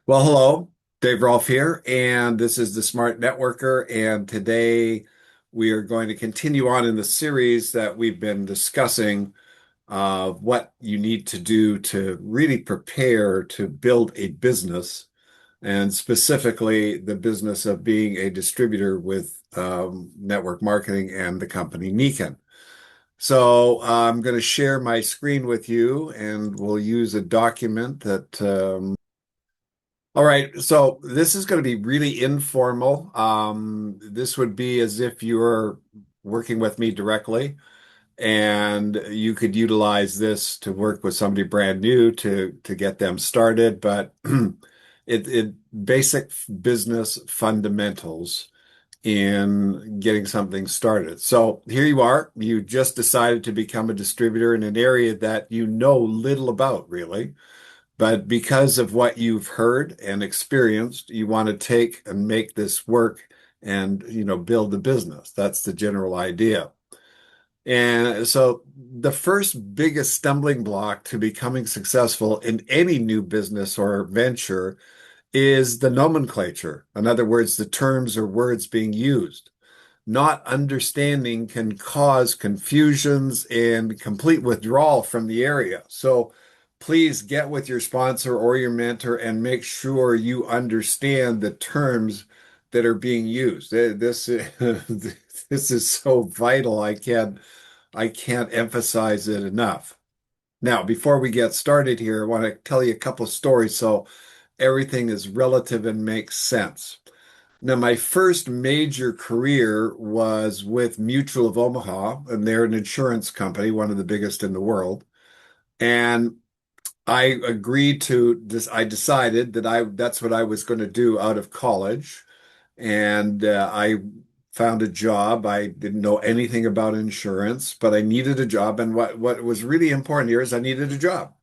Well, hello, Dave Rolfe here, and this is the Smart Networker. And today we are going to continue on in the series that we've been discussing of what you need to do to really prepare to build a business, and specifically the business of being a distributor with network marketing and the company Niken. So I'm going to share my screen with you, and we'll use a document that all right, so this is going to be really informal. This would be as if you're working with me directly, and you could utilize this to work with somebody brand new to get them started. But it basic business fundamentals in getting something started. So here you are. You just decided to become a distributor in an area that you know little about, really. But because of what you've heard and experienced, you want to take and make this work and, build the business. That's the general idea. And so the first biggest stumbling block to becoming successful in any new business or venture is the nomenclature. In other words, the terms or words being used. Not understanding can cause confusions and complete withdrawal from the area. So please get with your sponsor or your mentor and make sure you understand the terms that are being used. This this is so vital. I can't emphasize it enough. Now, before we get started here, I want to tell you a couple of stories so everything is relative and makes sense. Now, my first major career was with Mutual of Omaha, and they're an insurance company, one of the biggest in the world. And I agreed to this. I decided that that's what I was going to do out of college. And I found a job. I didn't know anything about insurance, but I needed a job. And what was really important here is I needed a job.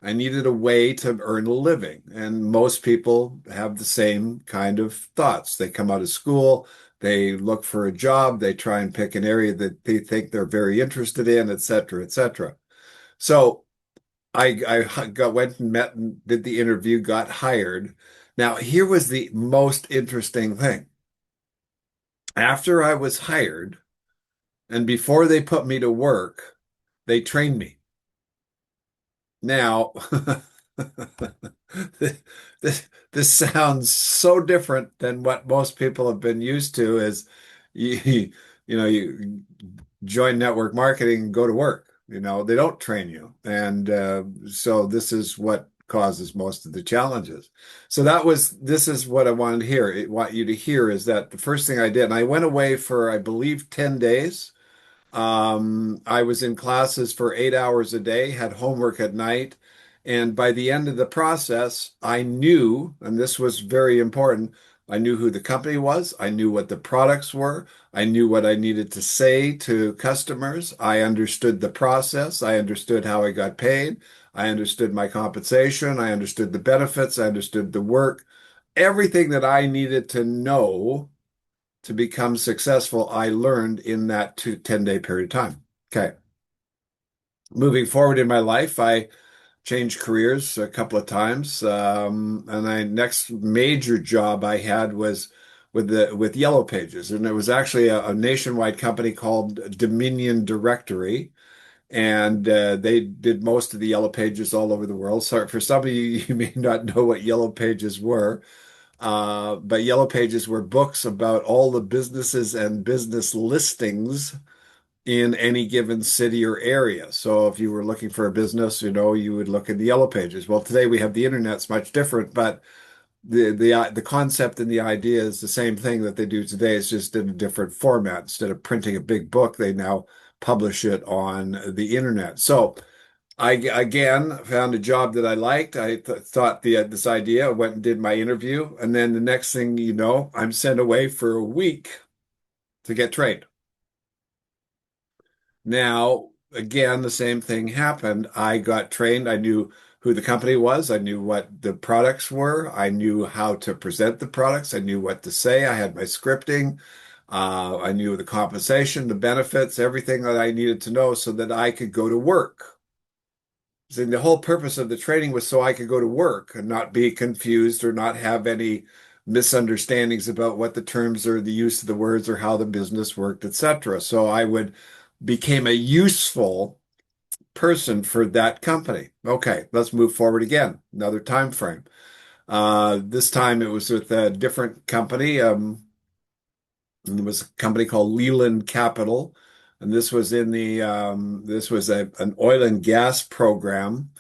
I needed a way to earn a living. And most people have the same kind of thoughts. They come out of school, they look for a job, they try and pick an area that they think they're very interested in, et cetera, et cetera. So went and met and did the interview, got hired. Now, here was the most interesting thing. After I was hired and before they put me to work, they trained me. Now, this sounds so different than what most people have been used to is you join network marketing and go to work. They don't train you. And so this is what causes most of the challenges. So this is what I wanted to hear. I want you to hear is that the first thing I did, and I went away for, I believe, 10 days. I was in classes for 8 hours a day, had homework at night. And by the end of the process, I knew, and this was very important, I knew who the company was. I knew what the products were. I knew what I needed to say to customers. I understood the process. I understood how I got paid. I understood my compensation. I understood the benefits. I understood the work. Everything that I needed to know to become successful, I learned in that 10-day period of time. Okay. Moving forward in my life, I changed careers a couple of times. And my next major job I had was with Yellow Pages. And it was actually a nationwide company called Dominion Directory. And they did most of the Yellow Pages all over the world. So for some of you, you may not know what Yellow Pages were. But Yellow Pages were books about all the businesses and business listings in any given city or area. So if you were looking for a business, you would look in the Yellow Pages. Well, today we have the internet. It's much different, but the concept and the idea is the same thing that they do today. It's just in a different format. Instead of printing a big book, they now publish it on the internet. So I again found a job that I liked. I thought this idea. I went and did my interview, and then the next thing you know, I'm sent away for a week to get trained. Now, again, the same thing happened. I got trained. I knew who the company was. I knew what the products were. I knew how to present the products. I knew what to say. I had my scripting. I knew the compensation, the benefits, everything that I needed to know so that I could go to work. saying the whole purpose of the training was so I could go to work and not be confused or not have any misunderstandings about what the terms or the use of the words or how the business worked, etc. So I would became a useful person for that company. Okay, let's move forward again. Another time frame. This time it was with a different company. And it was a company called Leland Capital, and this was this was an oil and gas program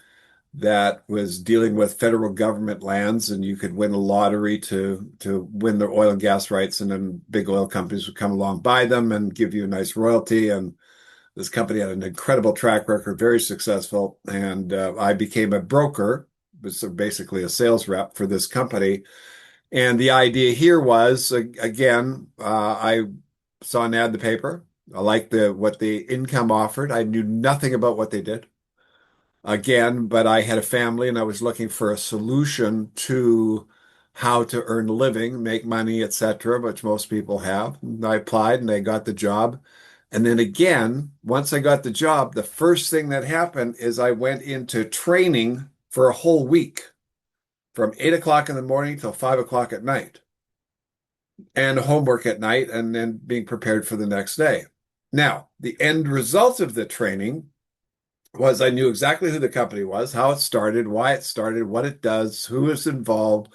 that was dealing with federal government lands, and you could win a lottery to win the oil and gas rights, and then big oil companies would come along, buy them, and give you a nice royalty. And this company had an incredible track record, very successful, and I became a broker, was basically a sales rep for this company. And the idea here was, again, I saw an ad in the paper. I liked the what the income offered. I knew nothing about what they did. Again, but I had a family and I was looking for a solution to how to earn a living, make money, etc., which most people have. And I applied and I got the job. And then again, once I got the job, the first thing that happened is I went into training for a whole week from 8 o'clock in the morning till 5 o'clock at night and homework at night and then being prepared for the next day. Now, the end result of the training was I knew exactly who the company was, how it started, why it started, what it does, who was involved,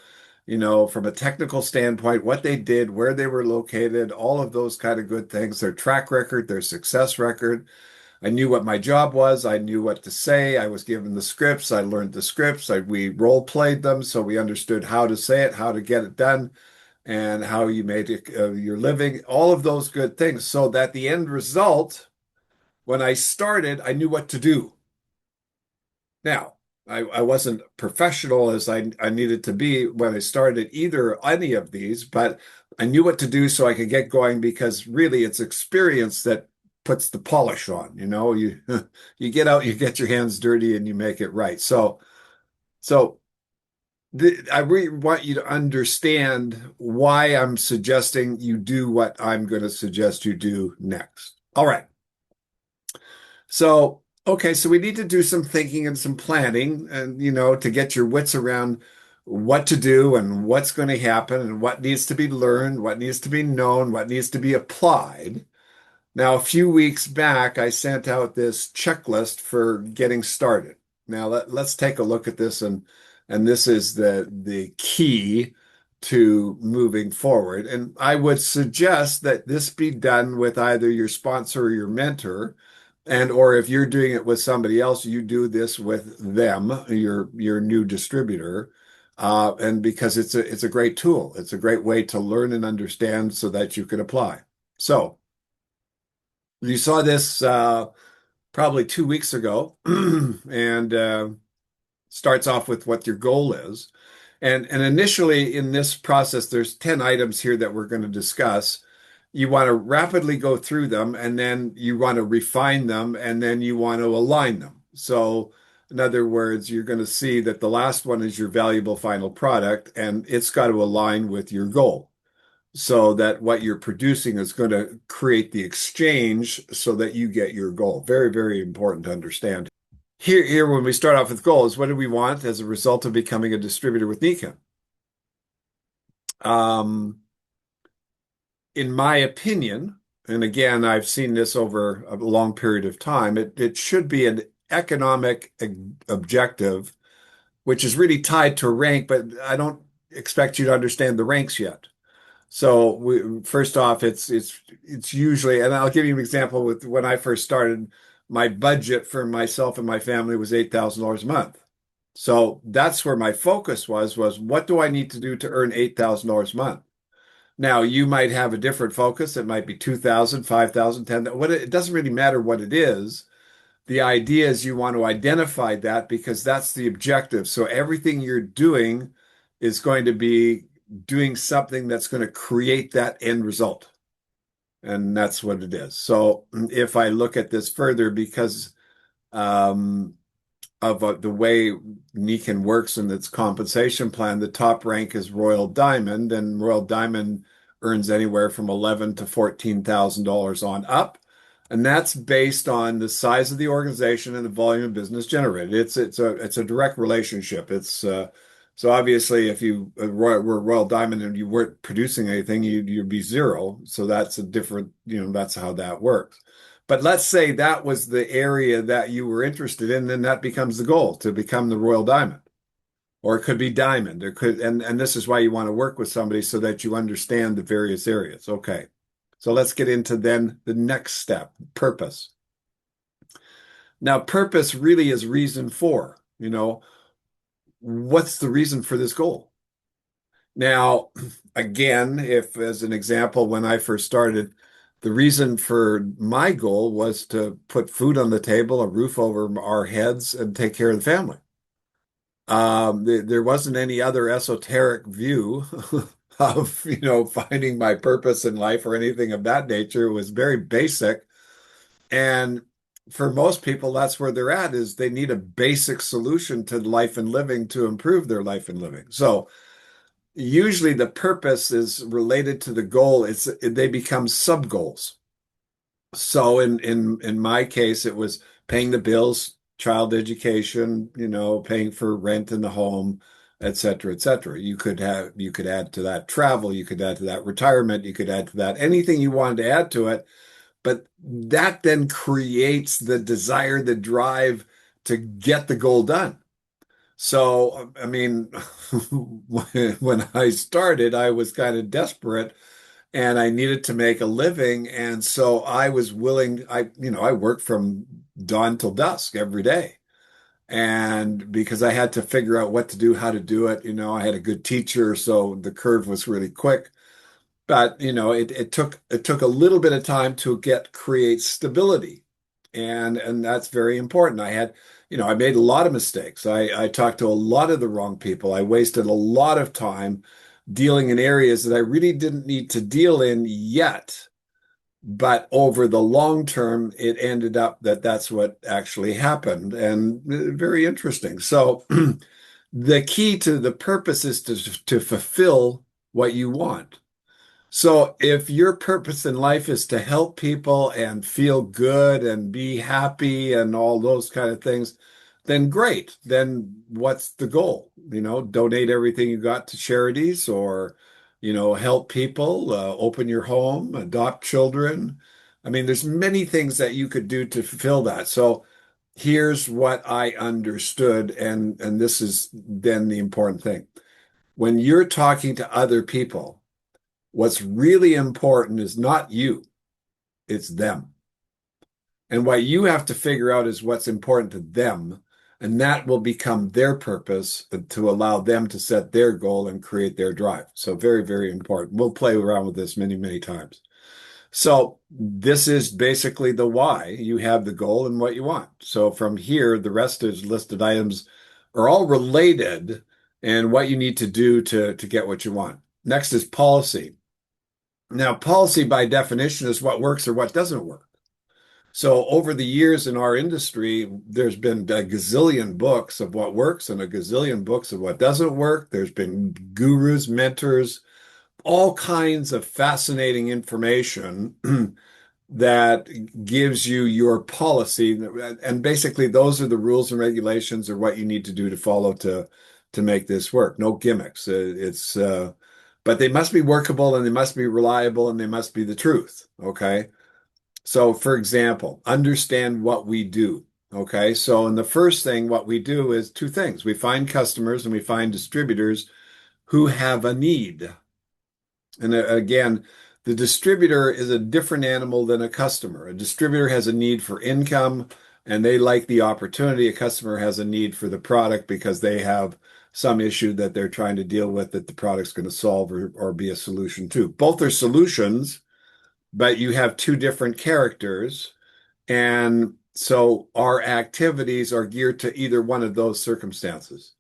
from a technical standpoint, what they did, where they were located, all of those kind of good things, their track record, their success record. I knew what my job was. I knew what to say. I was given the scripts. I learned the scripts. We role played them, so we understood how to say it, how to get it done, and how you made it, your living, all of those good things. So that the end result, when I started, I knew what to do. Now, I wasn't professional as I needed to be when I started any of these, but I knew what to do so I could get going because really it's experience that puts the polish on. You you get out, you get your hands dirty, and you make it right. So I really want you to understand why I'm suggesting you do what I'm going to suggest you do next. All right. So, okay, so we need to do some thinking and some planning and, to get your wits around what to do and what's going to happen and what needs to be learned, what needs to be known, what needs to be applied. Now, a few weeks back, I sent out this checklist for getting started. Now, let's take a look at this, and this is the key to moving forward. And I would suggest that this be done with either your sponsor or your mentor, and or if you're doing it with somebody else, you do this with them, your new distributor. And because it's a great tool, it's a great way to learn and understand so that you can apply. So. You saw this probably 2 weeks ago, and starts off with what your goal is. And initially in this process, there's 10 items here that we're going to discuss. You want to rapidly go through them, and then you want to refine them, and then you want to align them. So, in other words, you're going to see that the last one is your valuable final product, and it's got to align with your goal so that what you're producing is going to create the exchange so that you get your goal. Very, very important to understand. Here, when we start off with goals, what do we want as a result of becoming a distributor with Nikon? Um, in my opinion, and again, I've seen this over a long period of time, it should be an economic objective, which is really tied to rank, but I don't expect you to understand the ranks yet. So first off, it's usually, and I'll give you an example with when I first started, my budget for myself and my family was $8,000 a month. So that's where my focus was what do I need to do to earn $8,000 a month? Now you might have a different focus. It might be 2,000, 5,000, 10. It doesn't really matter what it is. The idea is you want to identify that because that's the objective. So everything you're doing is going to be doing something that's going to create that end result. And that's what it is. So if I look at this further, because of the way Nikon works and its compensation plan, the top rank is Royal Diamond, and Royal Diamond earns anywhere from $11,000 to $14,000 on up. And that's based on the size of the organization and the volume of business generated. It's a direct relationship. It's so obviously if you were Royal Diamond and you weren't producing anything, you'd be zero. So that's a different, that's how that works. But let's say that was the area that you were interested in, then that becomes the goal to become the Royal Diamond. Or it could be diamond. It could, and this is why you want to work with somebody so that you understand the various areas. Okay. So let's get into then the next step, purpose. Now, purpose really is reason for, what's the reason for this goal? Now, again, if as an example, when I first started, the reason for my goal was to put food on the table, a roof over our heads, and take care of the family. There wasn't any other esoteric view of, finding my purpose in life or anything of that nature. It was very basic. And for most people, that's where they're at is they need a basic solution to life and living to improve their life and living. So usually the purpose is related to the goal. They become sub goals. So in my case, it was paying the bills, child education, paying for rent in the home, et cetera, et cetera. You could add to that travel, you could add to that retirement, you could add to that anything you wanted to add to it. But that then creates the desire, the drive to get the goal done. So, I mean, when I started, I was kind of desperate and I needed to make a living. And so I was willing, I worked from dawn till dusk every day. And because I had to figure out what to do, how to do it, I had a good teacher, so the curve was really quick. But, it took a little bit of time to create stability. And that's very important. I made a lot of mistakes. I talked to a lot of the wrong people. I wasted a lot of time dealing in areas that I really didn't need to deal in yet. But over the long term, it ended up that that's what actually happened. And very interesting. So the key to the purpose is to fulfill what you want. So if your purpose in life is to help people and feel good and be happy and all those kind of things, then great. Then what's the goal? Donate everything you got to charities or, help people, open your home, adopt children. I mean, there's many things that you could do to fulfill that. So here's what I understood, and this is then the important thing. When you're talking to other people, what's really important is not you, it's them. And what you have to figure out is what's important to them. And that will become their purpose to allow them to set their goal and create their drive. So very, very important. We'll play around with this many, many times. So this is basically the why. You have the goal and what you want. So from here, the rest of listed items are all related and what you need to do to get what you want. Next is policy. Now, policy by definition is what works or what doesn't work. So over the years in our industry, there's been a gazillion books of what works and a gazillion books of what doesn't work. There's been gurus, mentors, all kinds of fascinating information that gives you your policy. And basically, those are the rules and regulations or what you need to do to follow to make this work. No gimmicks. But they must be workable and they must be reliable and they must be the truth. Okay. So, for example, understand what we do. Okay. So, in the first thing, what we do is two things. We find customers and we find distributors who have a need. And again, the distributor is a different animal than a customer. A distributor has a need for income and they like the opportunity. A customer has a need for the product because they have some issue that they're trying to deal with that the product's going to solve or be a solution to. Both are solutions, but you have two different characters. And so our activities are geared to either one of those circumstances.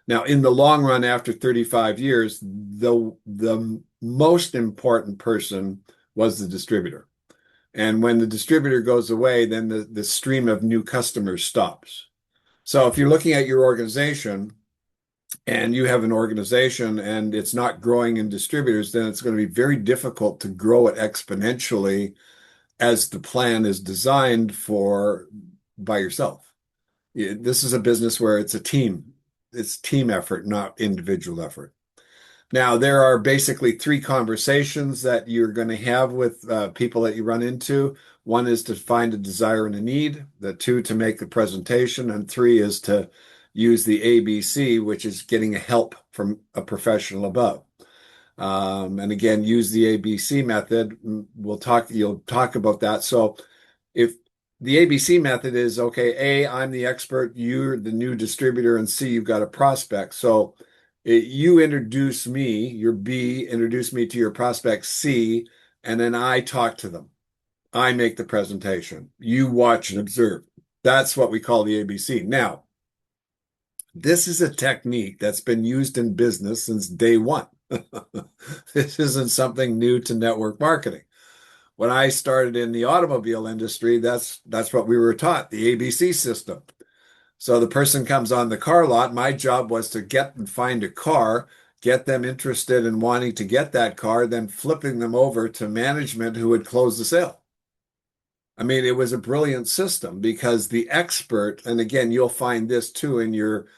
Now, in the long run, after 35 years, the most important person was the distributor. And when the distributor goes away, then the stream of new customers stops. So if you're looking at your organization and you have an organization and it's not growing in distributors, then it's going to be very difficult to grow it exponentially as the plan is designed for by yourself. This is a business where it's a team. It's team effort, not individual effort. Now, there are basically three conversations that you're going to have with people that you run into. One is to find a desire and a need, the two to make the presentation, and three is to use the ABC, which is getting help from a professional above. And again, use the ABC method. You'll talk about that. So if the ABC method is okay, A, I'm the expert, you're the new distributor, and C, you've got a prospect. So you introduce me, your B, introduce me to your prospect C, and then I talk to them. I make the presentation. You watch and observe. That's what we call the ABC. Now, this is a technique that's been used in business since day one. This isn't something new to network marketing. When I started in the automobile industry, that's what we were taught, the ABC system. So the person comes on the car lot. My job was to get and find a car, get them interested in wanting to get that car, then flipping them over to management who would close the sale. I mean, it was a brilliant system because the expert, and again, you'll find this too in your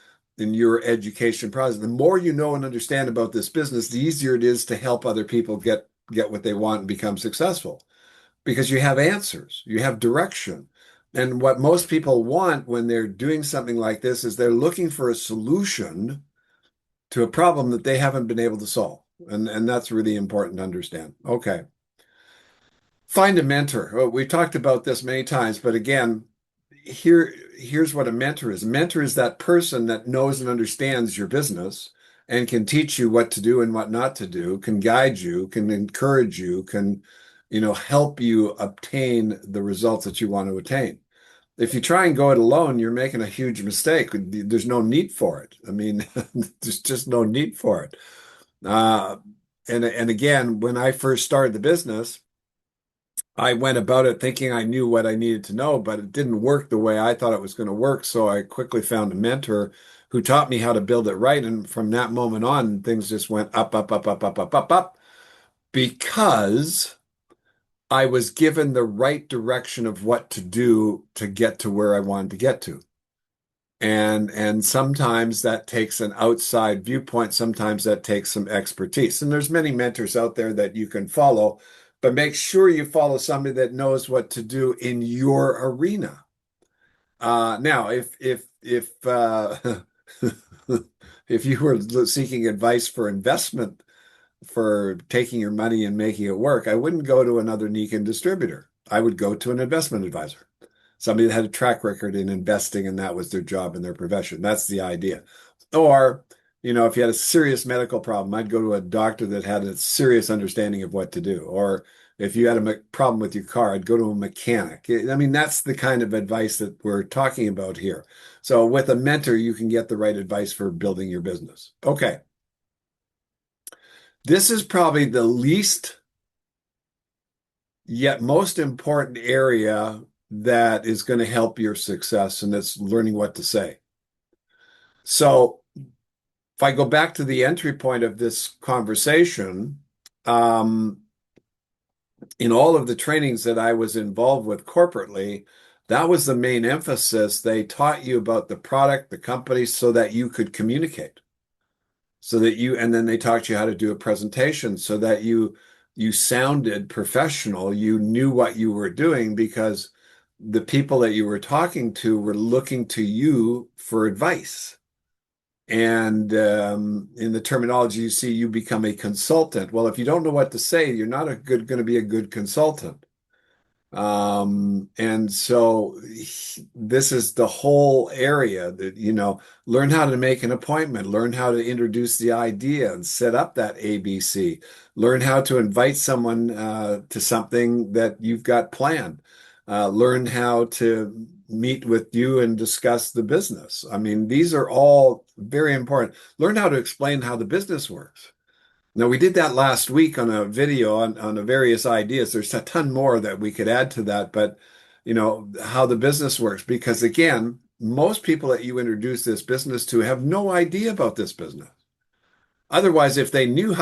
education process. The more you know and understand about this business, the easier it is to help other people get what they want and become successful because you have answers, you have direction. And what most people want when they're doing something like this is they're looking for a solution to a problem that they haven't been able to solve. And that's really important to understand. Okay. Find a mentor. Oh, we talked about this many times, but again, here's what a mentor is. A mentor is that person that knows and understands your business and can teach you what to do and what not to do, can guide you, can encourage you, can, help you obtain the results that you want to attain. If you try and go it alone, you're making a huge mistake. There's no need for it. I mean, there's just no need for it. Uh, and again, when I first started the business, I went about it thinking I knew what I needed to know, but it didn't work the way I thought it was going to work. So I quickly found a mentor who taught me how to build it right. And from that moment on, things just went up, up, up, up, up, up, up, up, because I was given the right direction of what to do to get to where I wanted to get to. And sometimes that takes an outside viewpoint. Sometimes that takes some expertise. And there's many mentors out there that you can follow, but make sure you follow somebody that knows what to do in your arena. Now, if you were seeking advice for investment for taking your money and making it work, I wouldn't go to another Nikan distributor. I would go to an investment advisor, somebody that had a track record in investing and that was their job and their profession. That's the idea. Or, if you had a serious medical problem, I'd go to a doctor that had a serious understanding of what to do. Or if you had a problem with your car, I'd go to a mechanic. I mean, that's the kind of advice that we're talking about here. So with a mentor, you can get the right advice for building your business. Okay. This is probably the least yet most important area that is going to help your success, and it's learning what to say. So if I go back to the entry point of this conversation, in all of the trainings that I was involved with corporately, that was the main emphasis. They taught you about the product, the company, so that you could communicate. And then they taught you how to do a presentation so that you sounded professional. You knew what you were doing because the people that you were talking to were looking to you for advice. And in the terminology you see, you become a consultant. Well, if you don't know what to say, you're not going to be a good consultant. And so this is the whole area that, learn how to make an appointment, learn how to introduce the idea and set up that ABC, learn how to invite someone to something that you've got planned, learn how to meet with you and discuss the business. I mean, these are all very important. Learn how to explain how the business works. Now, we did that last week on a video on the various ideas. There's a ton more that we could add to that, but how the business works. Because again, most people that you introduce this business to have no idea about this business. Otherwise, if they knew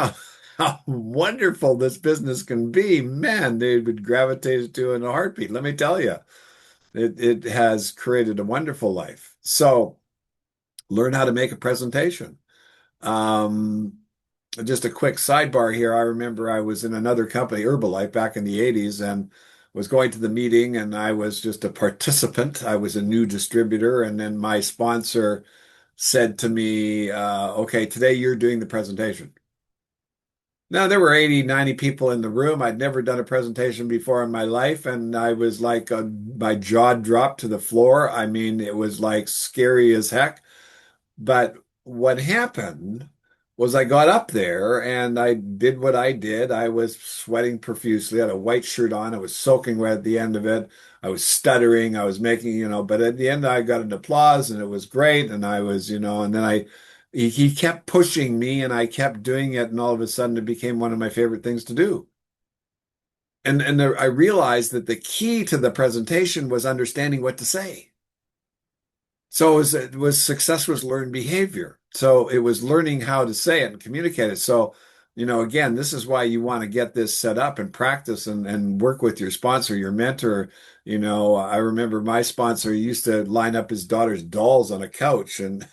how wonderful this business can be, man, they would gravitate to it in a heartbeat. Let me tell you, it has created a wonderful life. So learn how to make a presentation. Um, just a quick sidebar here. I remember I was in another company, Herbalife, back in the 80s and was going to the meeting, and I was just a participant. I was a new distributor, and then my sponsor said to me, okay, today you're doing the presentation. Now, there were 80, 90 people in the room. I'd never done a presentation before in my life, and I was like, my jaw dropped to the floor. I mean, it was like scary as heck. But what happened was I got up there and I did what I did. I was sweating profusely. I had a white shirt on. I was soaking wet at the end of it. I was stuttering. I was making, but at the end I got an applause and it was great. And I was, and then he kept pushing me and I kept doing it. And all of a sudden it became one of my favorite things to do. And I realized that the key to the presentation was understanding what to say. So it was success was learned behavior. So it was learning how to say it and communicate it. So, again, this is why you want to get this set up and practice and work with your sponsor, your mentor. I remember my sponsor used to line up his daughter's dolls on a couch and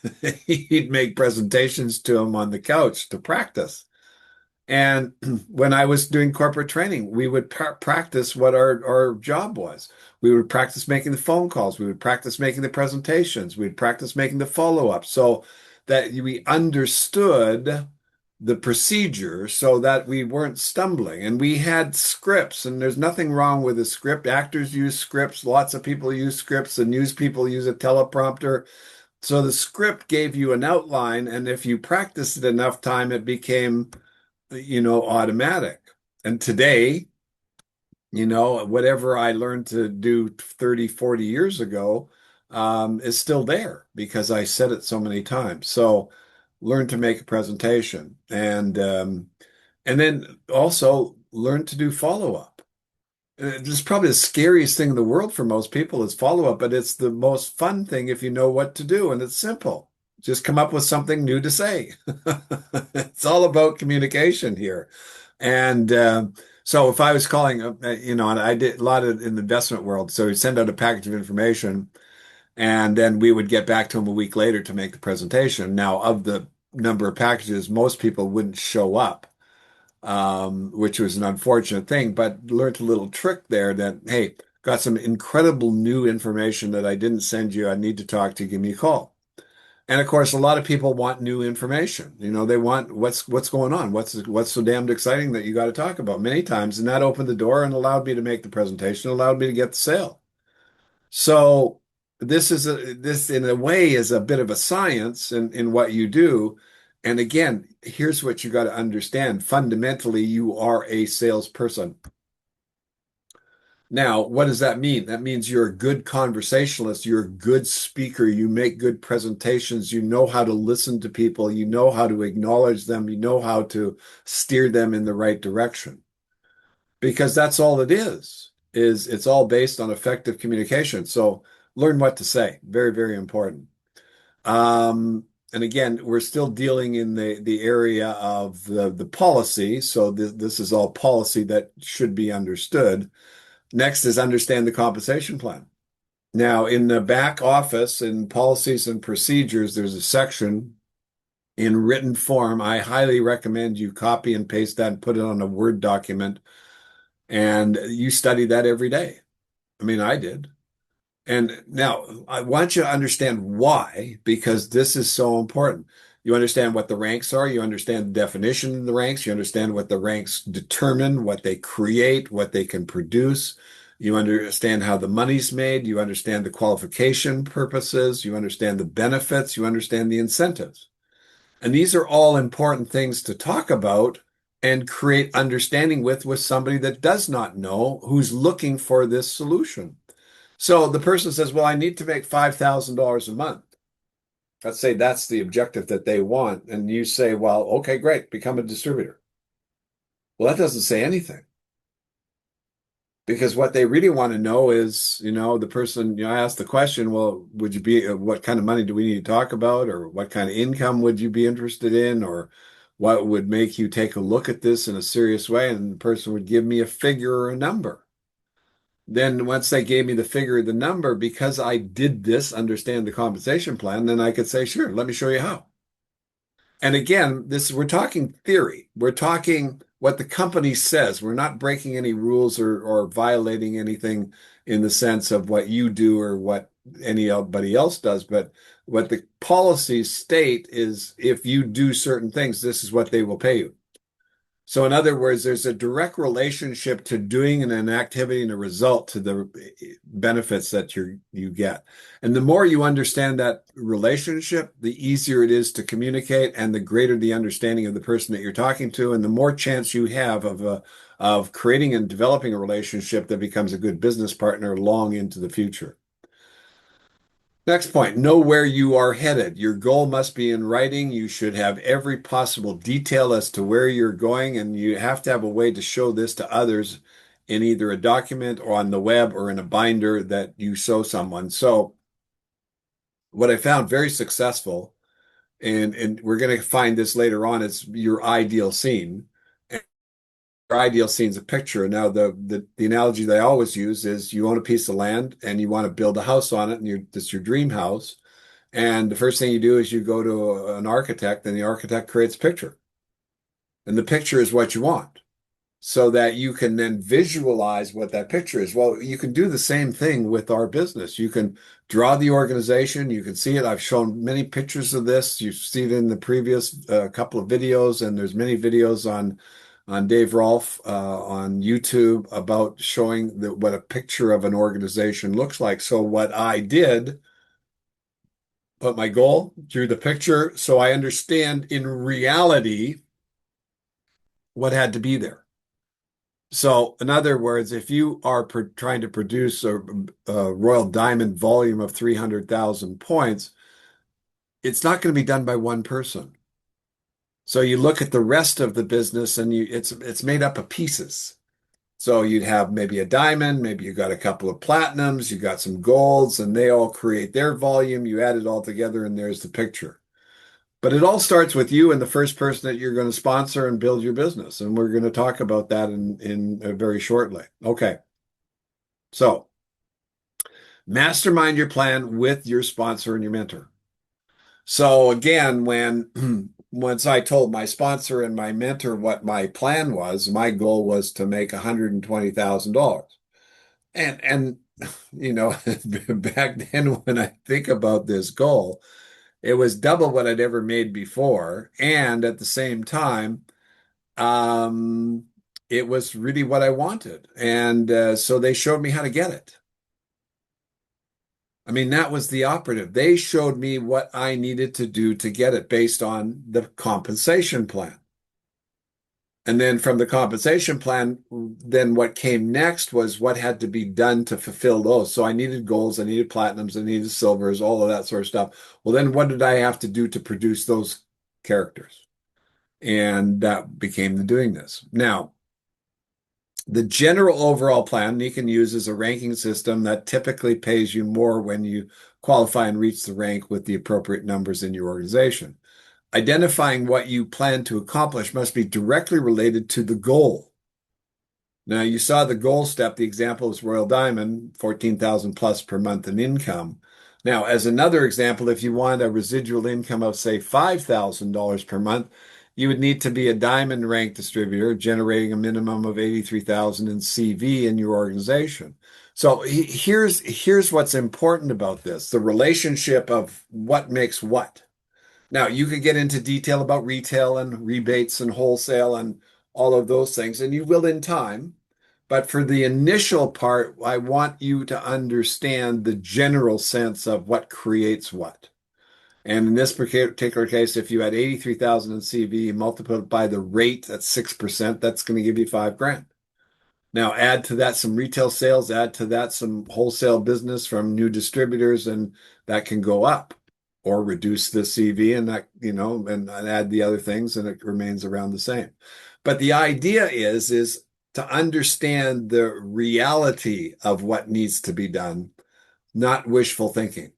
he'd make presentations to him on the couch to practice. And when I was doing corporate training, we would practice what our job was. We would practice making the phone calls. We would practice making the presentations. We'd practice making the follow-up so that we understood the procedure so that we weren't stumbling. And we had scripts, and there's nothing wrong with a script. Actors use scripts. Lots of people use scripts. The news people use a teleprompter. So the script gave you an outline, and if you practiced it enough time, it became automatic. And today, whatever I learned to do 30, 40 years ago, is still there because I said it so many times. So learn to make a presentation and then also learn to do follow-up. This is probably the scariest thing in the world for most people is follow-up, but it's the most fun thing if you know what to do, and it's simple. Just come up with something new to say. It's all about communication here. And so if I was calling, and I did a lot of in the investment world, so we'd send out a package of information, and then we would get back to them a week later to make the presentation. Now, of the number of packages, most people wouldn't show up, which was an unfortunate thing, but learned a little trick there that, hey, got some incredible new information that I didn't send you. I need to talk to you. Give me a call. And of course, a lot of people want new information. They want what's going on. What's so damned exciting that you got to talk about many times. And that opened the door and allowed me to make the presentation, allowed me to get the sale. So this in a way is a bit of a science in what you do. And again, here's what you got to understand. Fundamentally, you are a salesperson. Now, what does that mean? That means you're a good conversationalist, you're a good speaker, you make good presentations, you know how to listen to people, you know how to acknowledge them, you know how to steer them in the right direction. Because that's all it is it's all based on effective communication. So learn what to say. Very, very important. And again, we're still dealing in the area of the policy. So this is all policy that should be understood. Next is understand the compensation plan. Now, in the back office, in policies and procedures, there's a section in written form. I highly recommend you copy and paste that and put it on a Word document. And you study that every day. I mean, I did. And now I want you to understand why, because this is so important. You understand what the ranks are. You understand the definition of the ranks. You understand what the ranks determine, what they create, what they can produce. You understand how the money's made. You understand the qualification purposes. You understand the benefits. You understand the incentives. And these are all important things to talk about and create understanding with somebody that does not know, who's looking for this solution. So the person says, well, I need to make $5,000 a month. Let's say that's the objective that they want. And you say, well, okay, great, become a distributor. Well, that doesn't say anything. Because what they really want to know is, the person, I asked the question, well, would you be, what kind of money do we need to talk about? Or what kind of income would you be interested in? Or What would make you take a look at this in a serious way? And the person would give me a figure or a number. Then once they gave me the figure or the number, because I did this, understand the compensation plan, then I could say, sure, let me show you how. And again, we're talking theory. We're talking what the company says. We're not breaking any rules or violating anything in the sense of what you do or what anybody else does. But what the policies state is if you do certain things, this is what they will pay you. So in other words, there's a direct relationship to doing an activity and a result to the benefits that you get. And the more you understand that relationship, the easier it is to communicate and the greater the understanding of the person that you're talking to, and the more chance you have of creating and developing a relationship that becomes a good business partner long into the future. Next point, know where you are headed. Your goal must be in writing. You should have every possible detail as to where you're going, and you have to have a way to show this to others in either a document or on the web or in a binder that you show someone. So what I found very successful, and we're going to find this later on, is your ideal scene. Your ideal scene is a picture. Now, the analogy that I always use is you own a piece of land and you want to build a house on it, and it's your dream house. And the first thing you do is you go to an architect, and the architect creates a picture. And the picture is what you want, so that you can then visualize what that picture is. Well, you can do the same thing with our business. You can draw the organization. You can see it. I've shown many pictures of this. You see it in the previous couple of videos, and there's many videos on Dave Rolfe on YouTube about showing what a picture of an organization looks like. So what I did, put my goal, drew the picture, so I understand in reality what had to be there. So, in other words, if you are trying to produce a Royal Diamond volume of 300,000 points, it's not going to be done by one person. So you look at the rest of the business, and it's made up of pieces. So you'd have maybe a diamond, maybe you got a couple of platinums, you got some golds, and they all create their volume. You add it all together, and there's the picture. But it all starts with you and the first person that you're going to sponsor and build your business. And we're going to talk about that in very shortly. Okay. So mastermind your plan with your sponsor and your mentor. So again, once I told my sponsor and my mentor what my plan was, my goal was to make $120,000. And back then when I think about this goal, it was double what I'd ever made before. And at the same time, um, it was really what I wanted. And so they showed me how to get it. I mean, that was the operative. They showed me what I needed to do to get it based on the compensation plan. And then from the compensation plan, then what came next was what had to be done to fulfill those. So I needed golds, I needed platinums, I needed silvers, all of that sort of stuff. Well, then what did I have to do to produce those characters? And that became the doing this. Now, the general overall plan Nikan uses a ranking system that typically pays you more when you qualify and reach the rank with the appropriate numbers in your organization. Identifying what you plan to accomplish must be directly related to the goal. Now, you saw the goal step. The example is Royal Diamond, 14,000 plus per month in income. Now, as another example, if you want a residual income of, say, $5,000 per month, you would need to be a diamond rank distributor generating a minimum of 83,000 in CV in your organization. So here's what's important about this, the relationship of what makes what. Now, you could get into detail about retail and rebates and wholesale and all of those things, and you will in time. But for the initial part, I want you to understand the general sense of what creates what. And in this particular case, if you had 83,000 in CV, multiplied by the rate at 6%, that's going to give you $5,000. Now add to that some retail sales, add to that some wholesale business from new distributors, and that can go up or reduce the CV and that, and add the other things and it remains around the same. But the idea is to understand the reality of what needs to be done, not wishful thinking.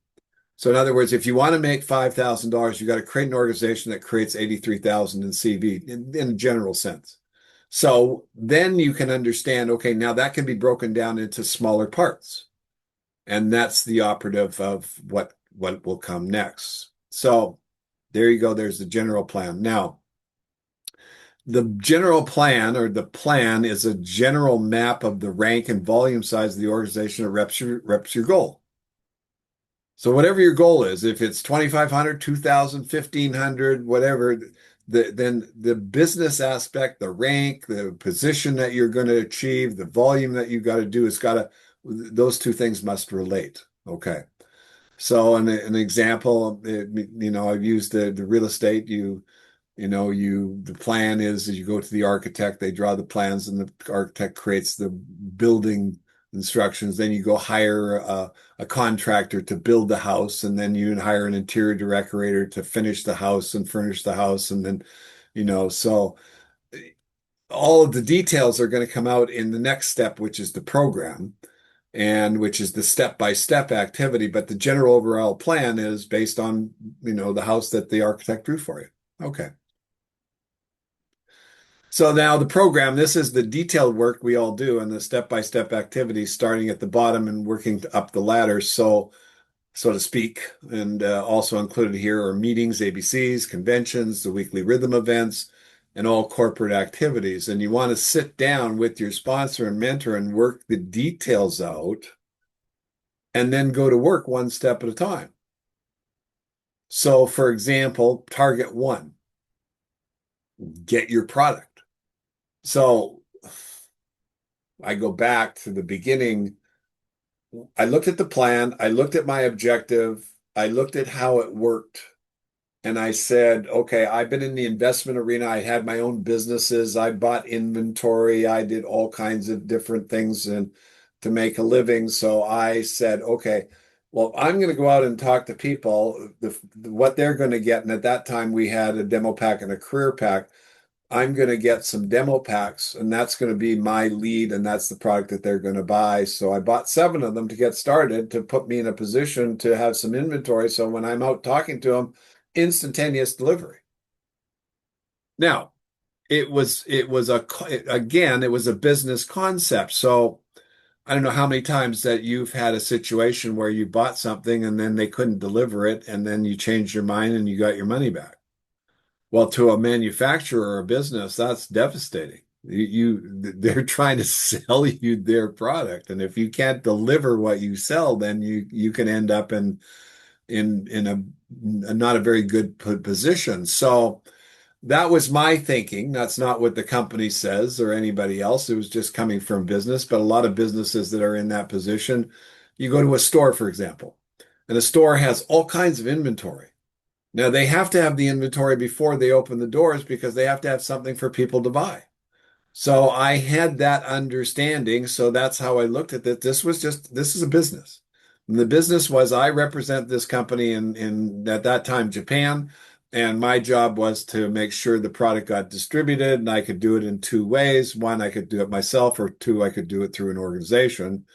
So in other words, if you want to make $5,000, you got to create an organization that creates 83,000 in CV in a general sense. So then you can understand, okay, now that can be broken down into smaller parts. And that's the operative of what will come next. So there you go. There's the general plan. Now, the general plan or the plan is a general map of the rank and volume size of the organization that reps your goal. So whatever your goal is, if it's 2,500, 2,000, 1,500, whatever, then the business aspect, the rank, the position that you're going to achieve, the volume that you got to do has got to, those two things must relate. Okay. So an example, I've used the real estate. The plan is you go to the architect, they draw the plans, and the architect creates the building instructions. Then you go hire a contractor to build the house, and then you hire an interior decorator to finish the house and furnish the house, and then, so all of the details are going to come out in the next step, which is the program, and which is the step-by-step activity. But the general overall plan is based on, the house that the architect drew for you. Okay. So now the program, this is the detailed work we all do and the step-by-step activities starting at the bottom and working up the ladder, so to speak. And also included here are meetings, ABCs, conventions, the weekly rhythm events, and all corporate activities. And you want to sit down with your sponsor and mentor and work the details out and then go to work one step at a time. So, for example, target one, get your product. So I go back to the beginning. I looked at the plan, I looked at my objective, I looked at how it worked, and I said, okay, I've been in the investment arena. I had my own businesses. I bought inventory. I did all kinds of different things and to make a living. So I said, okay, well, I'm going to go out and talk to people, what they're going to get. And at that time, we had a demo pack and a career pack. I'm going to get some demo packs, and that's going to be my lead, and that's the product that they're going to buy. So I bought 7 of them to get started to put me in a position to have some inventory. So when I'm out talking to them, instantaneous delivery. Now, it was a business concept. So I don't know how many times that you've had a situation where you bought something and then they couldn't deliver it, and then you changed your mind and you got your money back. Well, to a manufacturer or a business, that's devastating. They're trying to sell you their product, and if you can't deliver what you sell, then you can end up in a not a very good position. So that was my thinking. That's not what the company says or anybody else. It was just coming from business. But a lot of businesses that are in that position, you go to a store, for example, and a store has all kinds of inventory. Now they have to have the inventory before they open the doors because they have to have something for people to buy. So I had that understanding. So that's how I looked at it. This is a business. And the business was I represent this company in at that time, Japan. And my job was to make sure the product got distributed, and I could do it in 2 ways. One, I could do it myself, or two, I could do it through an organization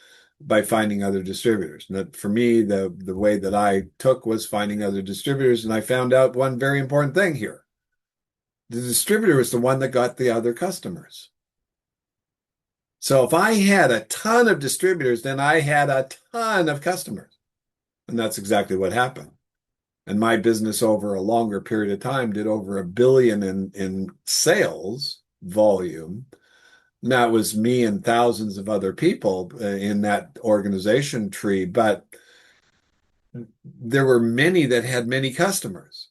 by finding other distributors. And for me, the way that I took was finding other distributors. And I found out one very important thing here. The distributor is the one that got the other customers. So if I had a ton of distributors, then I had a ton of customers. And that's exactly what happened. And my business over a longer period of time did over $1 billion in sales volume. And that was me and thousands of other people in that organization tree. But there were many that had many customers.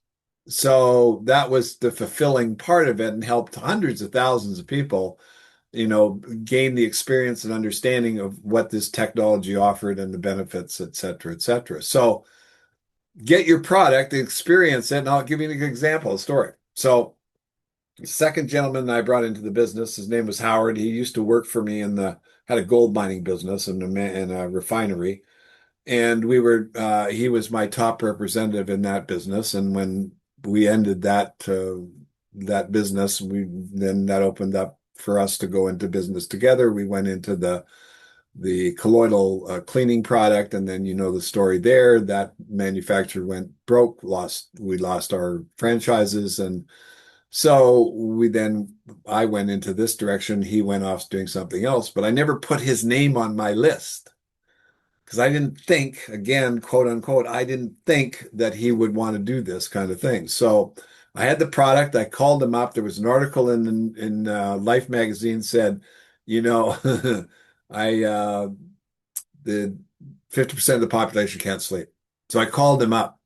So that was the fulfilling part of it and helped hundreds of thousands of people gain the experience and understanding of what this technology offered and the benefits, et cetera, et cetera. So get your product, experience it, and I'll give you an example, a story. So the second gentleman I brought into the business, his name was Howard. He used to work for me had a gold mining business and a refinery. And he was my top representative in that business. And when we ended that business, then that opened up for us to go into business together. We went into the the colloidal cleaning product, and then you know the story there. That manufacturer went broke, we lost our franchises, and so I went into this direction. He went off doing something else, but I never put his name on my list because I didn't think, again, quote unquote, I didn't think that he would want to do this kind of thing. So I had the product. I called him up. There was an article in Life magazine said, you know, I the 50% of the population can't sleep. So I called him up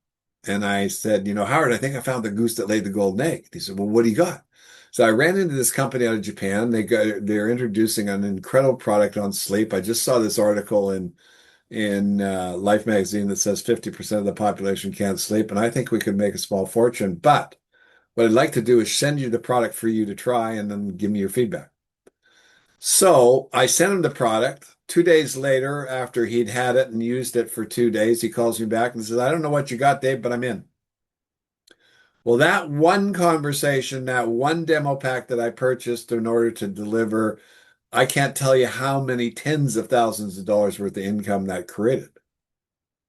and I said, Howard, I think I found the goose that laid the golden egg. He said, well, what do you got? So I ran into this company out of Japan. They're introducing an incredible product on sleep. I just saw this article in Life magazine that says 50% of the population can't sleep, and I think we could make a small fortune. But what I'd like to do is send you the product for you to try and then give me your feedback. So I sent him the product. 2 days later, after he'd had it and used it for 2 days, he calls me back and says, I don't know what you got, Dave, but I'm in. Well, that one conversation, that one demo pack that I purchased in order to deliver, I can't tell you how many tens of thousands of dollars worth of income that created.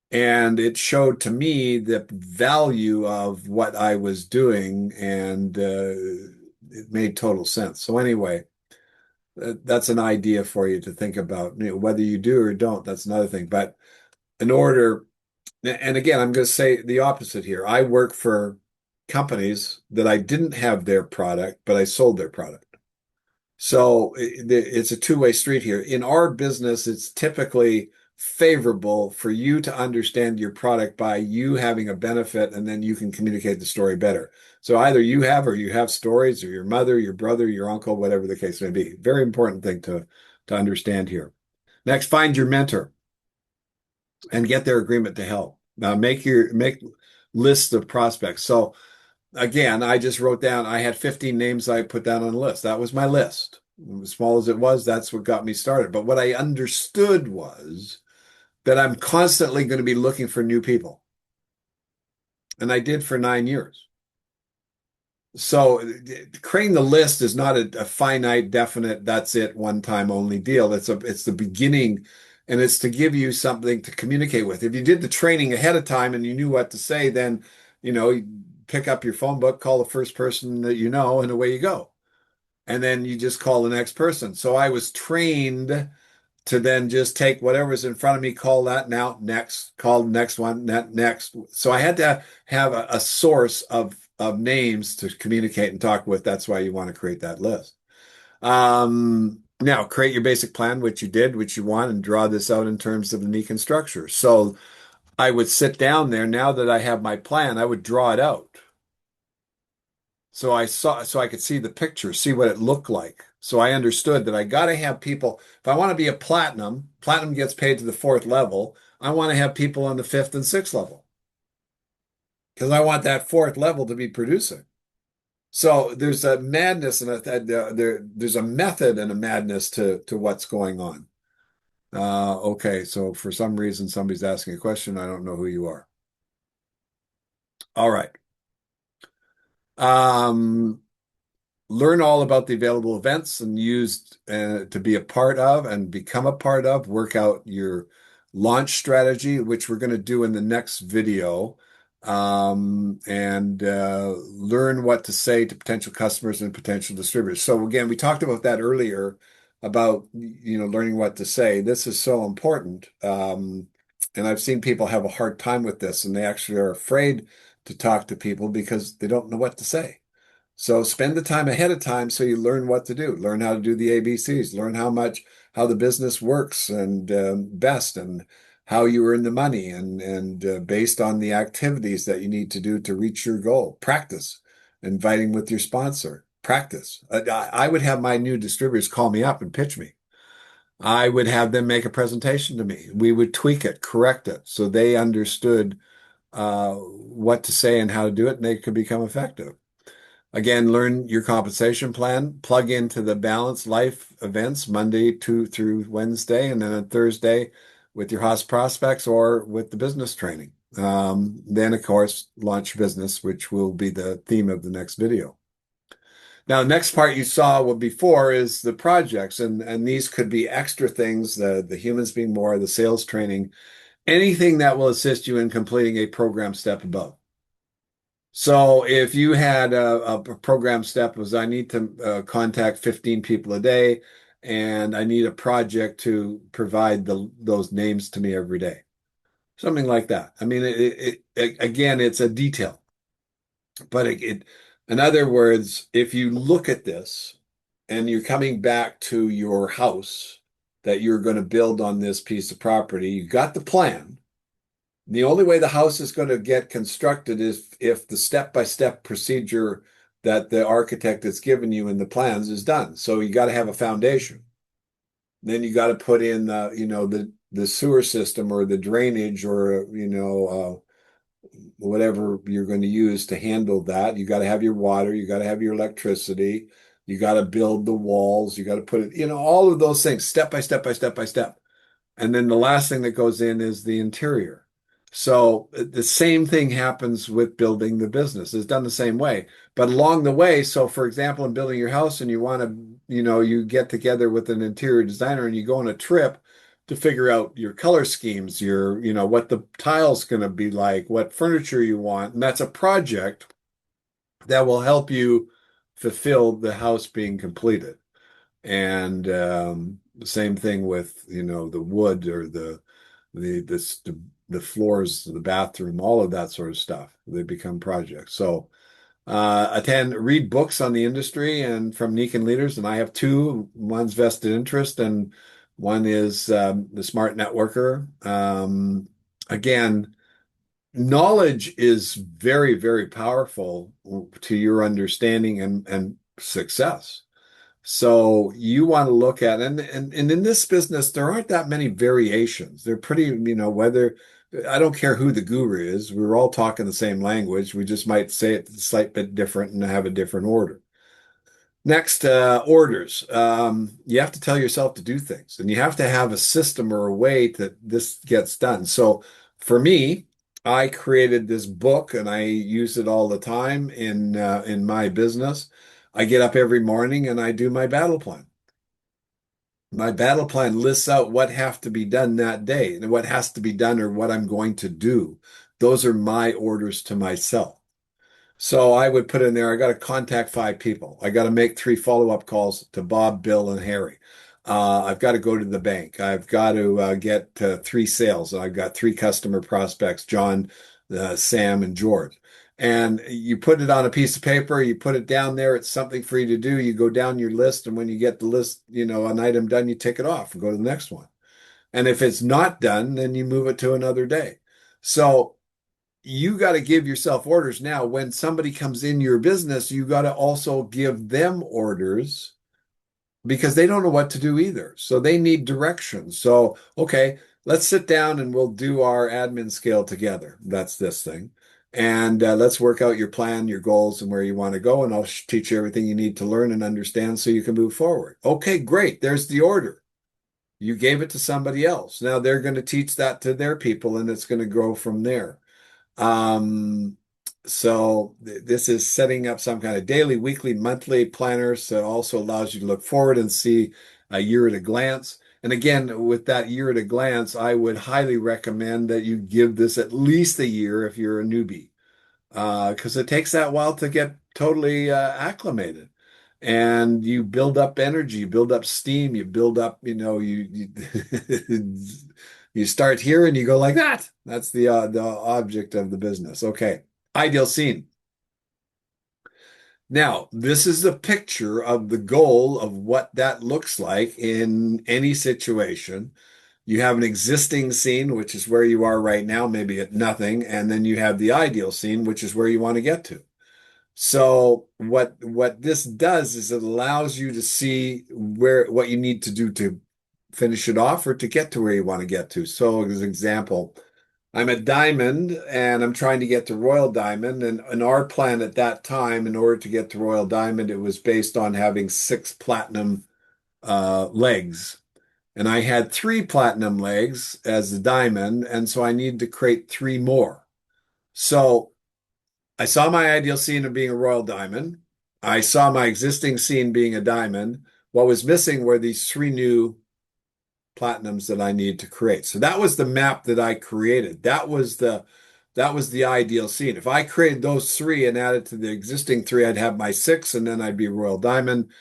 And it showed to me the value of what I was doing, and it made total sense. So anyway, that's an idea for you to think about. Whether you do or don't, that's another thing. But in order, and again, I'm going to say the opposite here. I work for companies that I didn't have their product, but I sold their product. So it's a two-way street here. In our business, it's typically favorable for you to understand your product by you having a benefit, and then you can communicate the story better. So either you have or you have stories, or your mother, your brother, your uncle, whatever the case may be. Very important thing to understand here. Next, find your mentor and get their agreement to help. Now make lists of prospects. So again, I just wrote down, I had 15 names I put down on the list. That was my list. As small as it was, that's what got me started. But what I understood was that I'm constantly going to be looking for new people. And I did for 9 years. So creating the list is not a finite, definite, that's it, one time only deal. It's the beginning, and it's to give you something to communicate with. If you did the training ahead of time and you knew what to say, then you pick up your phone book, call the first person that you know, and away you go. And then you just call the next person. So I was trained to then just take whatever's in front of me, call that now, next, call the next one, next. So I had to have a source of names to communicate and talk with. That's why you want to create that list. Now, create your basic plan, which you did, which you want, and draw this out in terms of the Nikan structure. So I would sit down there. Now that I have my plan, I would draw it out. So I could see the picture, see what it looked like. So I understood that I got to have people. If I want to be a platinum gets paid to the fourth level. I want to have people on the fifth and sixth level because I want that fourth level to be producing. So there's a madness and there's a method and a madness to what's going on. Okay, so for some reason somebody's asking a question. I don't know who you are. All right. Um, Learn all about the available events and used to be a part of and become a part of. Work out your launch strategy, which we're going to do in the next video, and learn what to say to potential customers and potential distributors. So again, we talked about that earlier about learning what to say. This is so important, and I've seen people have a hard time with this, and they actually are afraid to talk to people because they don't know what to say. So spend the time ahead of time so you learn what to do, learn how to do the ABCs, learn how the business works and best, and how you earn the money, and based on the activities that you need to do to reach your goal. Practice inviting with your sponsor. Practice. I would have my new distributors call me up and pitch me. I would have them make a presentation to me. We would tweak it, correct it, so they understood what to say and how to do it, and they could become effective. Again, learn your compensation plan, plug into the Balanced Life events Monday through Wednesday, and then on Thursday with your Haas prospects or with the business training. Then, of course, launch business, which will be the theme of the next video. Now, the next part you saw before is the projects, and these could be extra things, the humans being more, the sales training, anything that will assist you in completing a program step above. So if you had a program step was I need to contact 15 people a day, and I need a project to provide those names to me every day. Something like that. I mean, again, it's a detail, but in other words, if you look at this and you're coming back to your house that you're going to build on this piece of property, you got the plan. The only way the house is going to get constructed is if the step-by-step procedure that the architect has given you in the plans is done. So you got to have a foundation. Then you got to put in the sewer system or the drainage or whatever you're going to use to handle that. You got to have your water, you got to have your electricity, you got to build the walls, you got to put it, all of those things step by step by step by step. And then the last thing that goes in is the interior. So the same thing happens with building the business. It's done the same way. But along the way, so for example, in building your house and you want to, you get together with an interior designer and you go on a trip to figure out your color schemes, what the tile's going to be like, what furniture you want. And that's a project that will help you fulfill the house being completed. And the same thing with, the wood or the floors, the bathroom, all of that sort of stuff. They become projects. So read books on the industry and from Nikan leaders, and I have two. One's vested interest, and one is the Smart Networker. Again, knowledge is very, very powerful to your understanding and success. So you want to look at and in this business, there aren't that many variations. They're pretty, whether I don't care who the guru is, we're all talking the same language. We just might say it a slight bit different and have a different order. Next, orders. You have to tell yourself to do things, and you have to have a system or a way that this gets done. So for me, I created this book, and I use it all the time in my business. I get up every morning and I do my battle plan. My battle plan lists out what have to be done that day and what has to be done or what I'm going to do. Those are my orders to myself. So I would put in there, I got to contact 5 people. I got to make 3 follow-up calls to Bob, Bill, and Harry. I've got to go to the bank. I've got to get 3 sales. I've got 3 customer prospects, John, Sam, and George. And you put it on a piece of paper, you put it down there. It's something for you to do. You go down your list, and when you get the list, an item done, you tick it off and go to the next one. And if it's not done, then you move it to another day. So you got to give yourself orders. Now, when somebody comes in your business, you got to also give them orders because they don't know what to do either. So they need direction. So, okay, let's sit down and we'll do our admin scale together. That's this thing. And let's work out your plan, your goals, and where you want to go. And I'll teach you everything you need to learn and understand so you can move forward. Okay, great. There's the order. You gave it to somebody else. Now they're going to teach that to their people, and it's going to grow from there. Um, so this is setting up some kind of daily, weekly, monthly planners. So it also allows you to look forward and see a year at a glance. And again, with that year at a glance, I would highly recommend that you give this at least a year if you're a newbie, because it takes that while to get totally acclimated. And you build up energy, you build up steam, you build up, you start here and you go like that. That's the object of the business. Okay. Ideal scene. Now, this is a picture of the goal of what that looks like in any situation. You have an existing scene, which is where you are right now, maybe at nothing, and then you have the ideal scene, which is where you want to get to. So what this does is it allows you to see what you need to do to finish it off or to get to where you want to get to. So as an example, I'm at Diamond and I'm trying to get to Royal Diamond. And our plan at that time, in order to get to Royal Diamond, it was based on having 6 platinum legs. And I had 3 platinum legs as the diamond, and so I needed to create 3 more. So I saw my ideal scene of being a Royal Diamond. I saw my existing scene being a diamond. What was missing were these three new platinums that I need to create. So that was the map that I created. That was the ideal scene. If I created those three and added to the existing three, I'd have my six, and then I'd be Royal Diamond.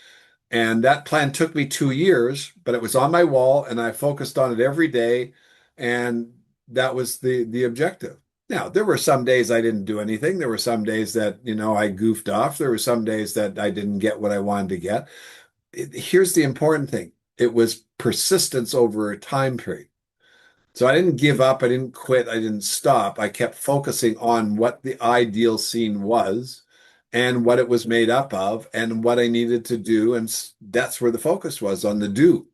And that plan took me 2 years, but it was on my wall, and I focused on it every day, and that was the objective. Now, there were some days I didn't do anything. There were some days that, I goofed off. There were some days that I didn't get what I wanted to get. Here's the important thing. It was persistence over a time period. So I didn't give up, I didn't quit, I didn't stop. I kept focusing on what the ideal scene was and what it was made up of and what I needed to do. And that's where the focus was, on the do.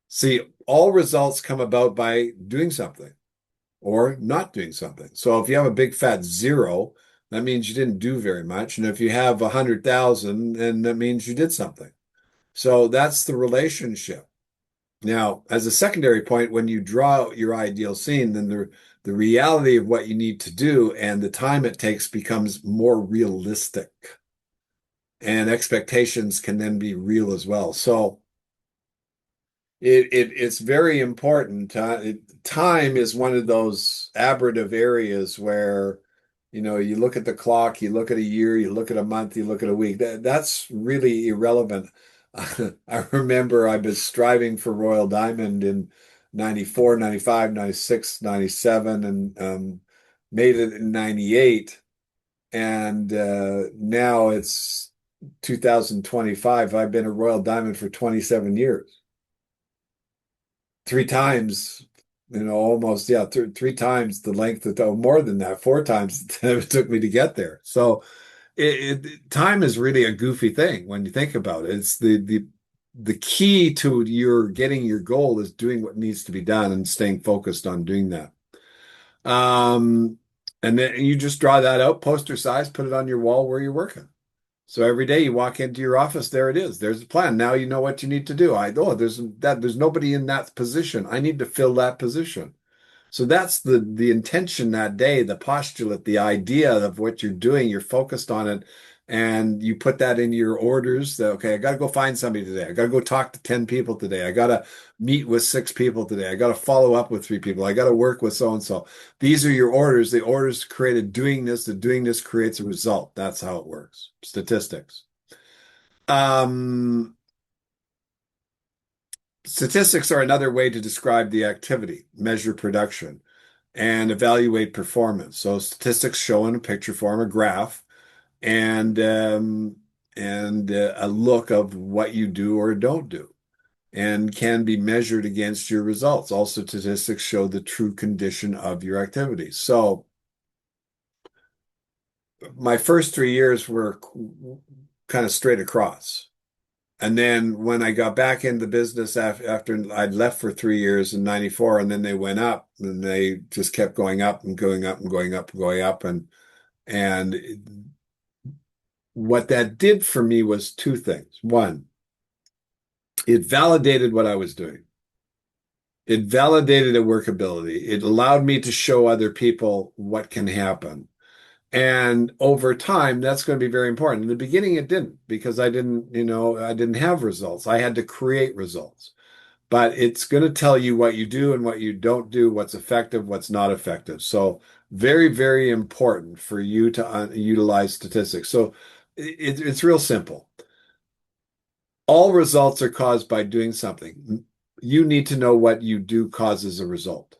See, all results come about by doing something or not doing something. So if you have a big fat zero, that means you didn't do very much. And if you have 100,000, then that means you did something. So that's the relationship. Now, as a secondary point, when you draw your ideal scene, then the reality of what you need to do and the time it takes becomes more realistic. And expectations can then be real as well. So it's very important. Time is one of those aberrative areas where, you look at the clock, you look at a year, you look at a month, you look at a week. That's really irrelevant. I remember I was striving for Royal Diamond in 94, 95, 96, 97, and made it in 98. And now it's 2025. I've been a Royal Diamond for 27 years. Three times, almost, yeah, three times the length of, oh, more than that, four times it took me to get there. So time is really a goofy thing when you think about it. It's the key to your getting your goal is doing what needs to be done and staying focused on doing that. Um, and then you just draw that out, poster size, put it on your wall where you're working. So every day you walk into your office, there it is. There's a plan. Now you know what you need to do. There's nobody in that position. I need to fill that position. So that's the intention that day, the postulate, the idea of what you're doing. You're focused on it, and you put that in your orders. That, okay, I got to go find somebody today. I got to go talk to 10 people today. I got to meet with 6 people today. I got to follow up with 3 people. I got to work with so and so. These are your orders. The orders created doing this. The doing this creates a result. That's how it works. Statistics. Um, Statistics are another way to describe the activity, measure production, and evaluate performance. So statistics show in a picture form, a graph, and a look of what you do or don't do, and can be measured against your results. Also, statistics show the true condition of your activity. So my first 3 years were kind of straight across. And then when I got back into business after I'd left for 3 years in 94, and then they went up and they just kept going up and going up and going up and going up. And what that did for me was two things. One, it validated what I was doing. It validated a workability. It allowed me to show other people what can happen. And over time, that's going to be very important. In the beginning, it didn't, because I didn't have results. I had to create results. But it's going to tell you what you do and what you don't do, what's effective, what's not effective. So very, very important for you to utilize statistics. So it's real simple. All results are caused by doing something. You need to know what you do causes a result.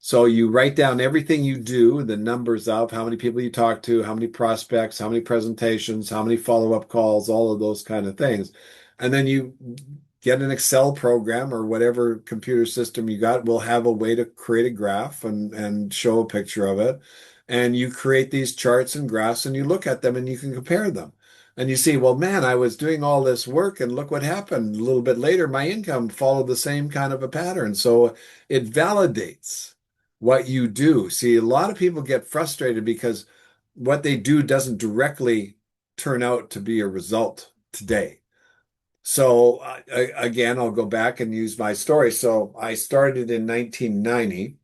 So you write down everything you do, the numbers of how many people you talk to, how many prospects, how many presentations, how many follow-up calls, all of those kind of things. And then you get an Excel program or whatever computer system you got will have a way to create a graph and show a picture of it. And you create these charts and graphs and you look at them and you can compare them. And you see, well, man, I was doing all this work and look what happened. A little bit later, my income followed the same kind of a pattern. So it validates what you do. See, a lot of people get frustrated because what they do doesn't directly turn out to be a result today. So again, I'll go back and use my story. So I started in 1990.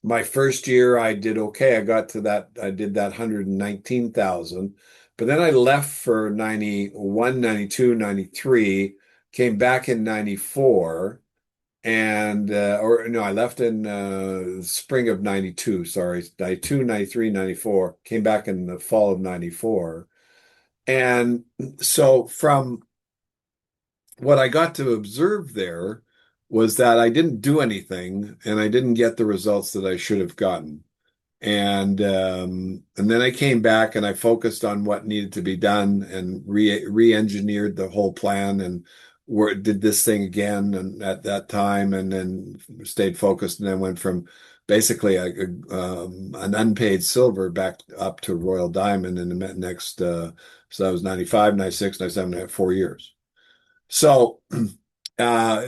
My first year, I did okay. I got to that. I did that 119,000. But then I left for 91, 92, 93, came back in 94, and or no, I left in spring of 92, sorry, 92, 93, 94, came back in the fall of 94. And so from what I got to observe there was that I didn't do anything and I didn't get the results that I should have gotten. And then I came back and I focused on what needed to be done and re-engineered the whole plan and did this thing again and at that time and then stayed focused and then went from basically an unpaid silver back up to Royal Diamond in the next so that was 95, 96, 97, I had 4 years. So a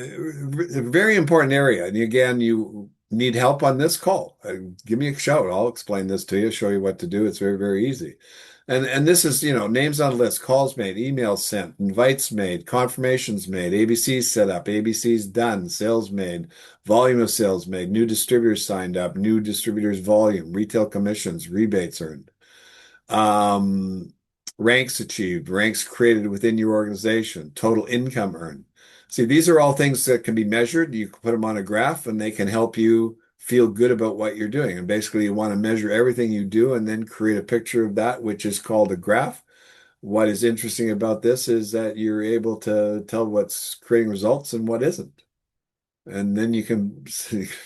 very important area. And again, you need help on this call. Give me a shout. I'll explain this to you, show you what to do. It's very, very easy. And this is, names on list, calls made, emails sent, invites made, confirmations made, ABCs set up, ABCs done, sales made, volume of sales made, new distributors signed up, new distributors volume, retail commissions, rebates earned. Ranks achieved, ranks created within your organization, total income earned. See, these are all things that can be measured. You can put them on a graph and they can help you feel good about what you're doing. And basically, you want to measure everything you do and then create a picture of that, which is called a graph. What is interesting about this is that you're able to tell what's creating results and what isn't. And then you can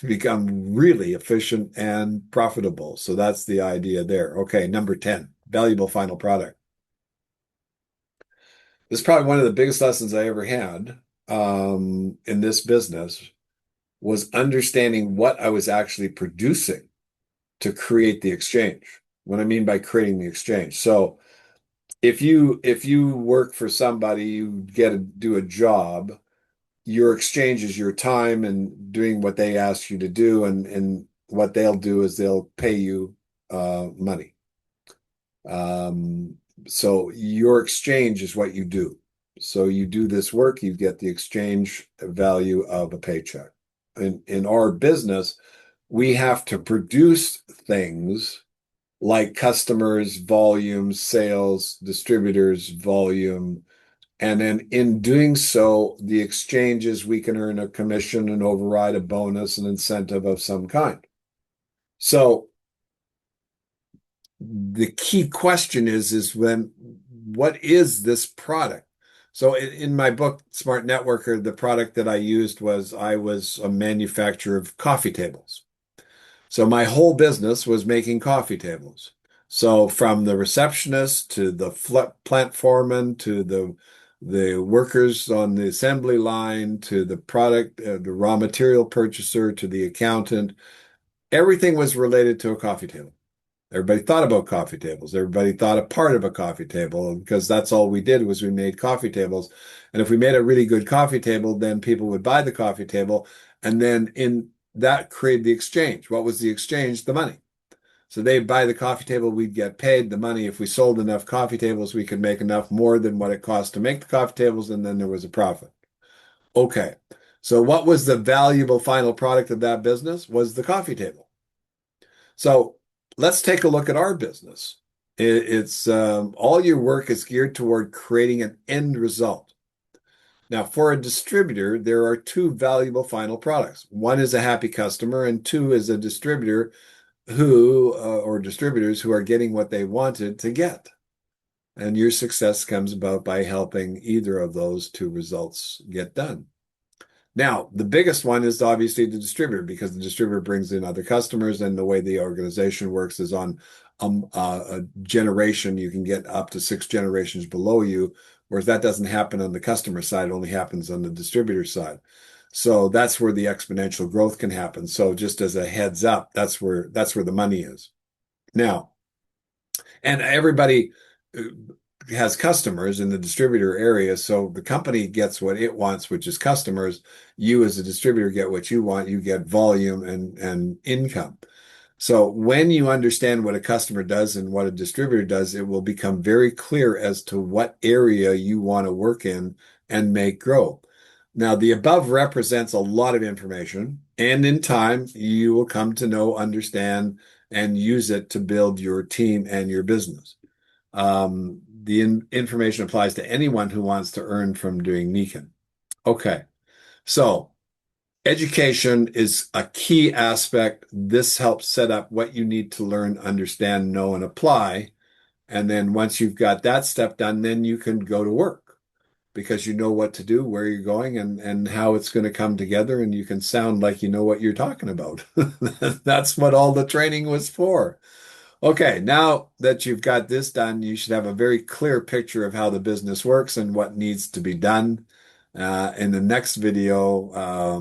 become really efficient and profitable. So that's the idea there. Okay, number 10, valuable final product. This is probably one of the biggest lessons I ever had in this business was understanding what I was actually producing to create the exchange. What I mean by creating the exchange. So if you work for somebody, you get to do a job, your exchange is your time and doing what they ask you to do, and what they'll do is they'll pay you money. So your exchange is what you do. So you do this work, you get the exchange value of a paycheck. In our business, we have to produce things like customers, volume, sales, distributors, volume. And then in doing so, the exchanges, we can earn a commission, an override, a bonus, an incentive of some kind. So the key question is what is this product? So in my book, Smart Networker, the product that I used was I was a manufacturer of coffee tables. So my whole business was making coffee tables. So from the receptionist to the plant foreman to the workers on the assembly line to the product, the raw material purchaser to the accountant, everything was related to a coffee table. Everybody thought about coffee tables. Everybody thought a part of a coffee table because that's all we did was we made coffee tables. And if we made a really good coffee table, then people would buy the coffee table. And then in that created the exchange. What was the exchange? The money. So they'd buy the coffee table, we'd get paid the money. If we sold enough coffee tables, we could make enough more than what it cost to make the coffee tables, and then there was a profit. Okay. So what was the valuable final product of that business? Was the coffee table. So let's take a look at our business. It's all your work is geared toward creating an end result. Now, for a distributor, there are two valuable final products. One is a happy customer, and two is a distributor or distributors who are getting what they wanted to get. And your success comes about by helping either of those two results get done. Now, the biggest one is obviously the distributor because the distributor brings in other customers, and the way the organization works is on a generation. You can get up to 6 generations below you, whereas that doesn't happen on the customer side. It only happens on the distributor side. So that's where the exponential growth can happen. So just as a heads up, that's where the money is. Now, and everybody has customers in the distributor area. So the company gets what it wants, which is customers. You as a distributor get what you want. You get volume and income. So when you understand what a customer does and what a distributor does, it will become very clear as to what area you want to work in and make grow. Now, the above represents a lot of information, and in time, you will come to know, understand, and use it to build your team and your business. the information applies to anyone who wants to earn from doing Nikan. Okay, so education is a key aspect. This helps set up what you need to learn, understand, know, and apply. And then once you've got that step done, then you can go to work because you know what to do, where you're going, and how it's going to come together, and you can sound like you know what you're talking about. That's what all the training was for. Okay, now that you've got this done, you should have a very clear picture of how the business works and what needs to be done. In the next video,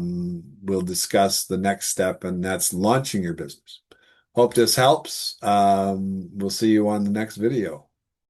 we'll discuss the next step, and that's launching your business. Hope this helps. We'll see you on the next video.